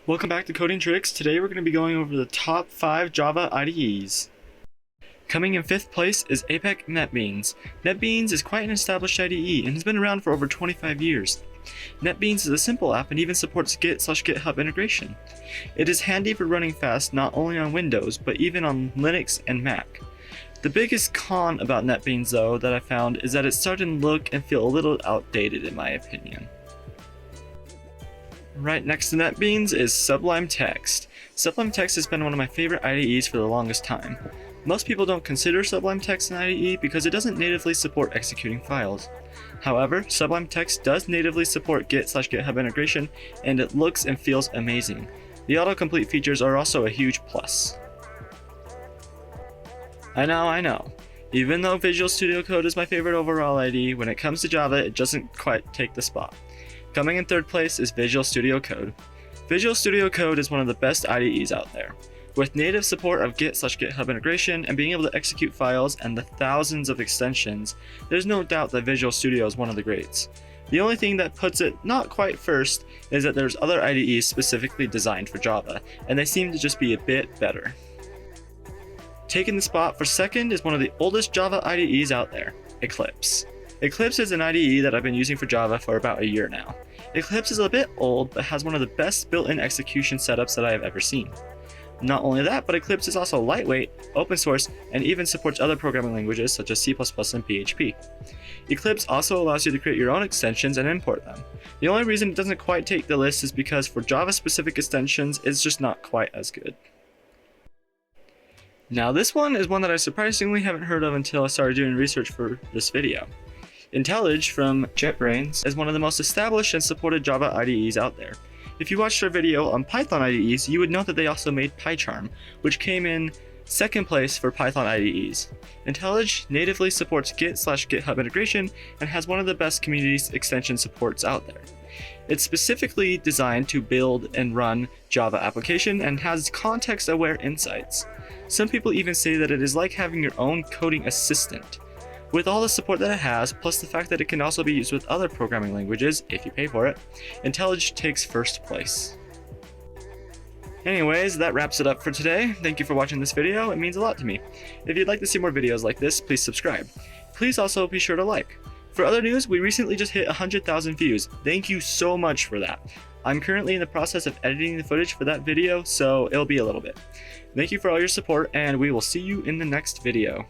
Welcome back to Coding Tricks. Today we're going to be going over the top 5 Java IDEs. Coming in 5th place is Apache NetBeans. NetBeans is quite an established IDE and has been around for over 25 years. NetBeans is a simple app and even supports Git/GitHub integration. It is handy for running fast not only on Windows but even on Linux and Mac. The biggest con about NetBeans though that I found is that it's starting to look and feel a little outdated in my opinion. Right next to NetBeans is Sublime Text. Sublime Text has been one of my favorite IDEs for the longest time. Most people don't consider Sublime Text an IDE because it doesn't natively support executing files. However, Sublime Text does natively support Git/GitHub integration, and it looks and feels amazing. The autocomplete features are also a huge plus. I know. Even though Visual Studio Code is my favorite overall IDE, when it comes to Java, it doesn't quite take the spot. Coming in 3rd place is Visual Studio Code. Visual Studio Code is one of the best IDEs out there. With native support of Git/GitHub integration and being able to execute files and the thousands of extensions, there's no doubt that Visual Studio is one of the greats. The only thing that puts it not quite first is that there's other IDEs specifically designed for Java, and they seem to just be a bit better. Taking the spot for 2nd is one of the oldest Java IDEs out there, Eclipse. Eclipse is an IDE that I've been using for Java for about a year now. Eclipse is a bit old, but has one of the best built-in execution setups that I have ever seen. Not only that, but Eclipse is also lightweight, open source, and even supports other programming languages such as C++ and PHP. Eclipse also allows you to create your own extensions and import them. The only reason it doesn't quite take the list is because for Java-specific extensions, it's just not quite as good. Now this one is one that I surprisingly haven't heard of until I started doing research for this video. Intellij from JetBrains is one of the most established and supported Java IDEs out there. If you watched our video on Python IDEs, you would know that they also made PyCharm, which came in 2nd place for Python IDEs. Intellij natively supports Git/GitHub integration and has one of the best community extension supports out there. It's specifically designed to build and run Java application and has context-aware insights. Some people even say that it is like having your own coding assistant. With all the support that it has, plus the fact that it can also be used with other programming languages, if you pay for it, Intellij takes 1st place. Anyways, that wraps it up for today. Thank you for watching this video, it means a lot to me. If you'd like to see more videos like this, please subscribe. Please also be sure to like. For other news, we recently just hit 100,000 views. Thank you so much for that. I'm currently in the process of editing the footage for that video, so it'll be a little bit. Thank you for all your support, and we will see you in the next video.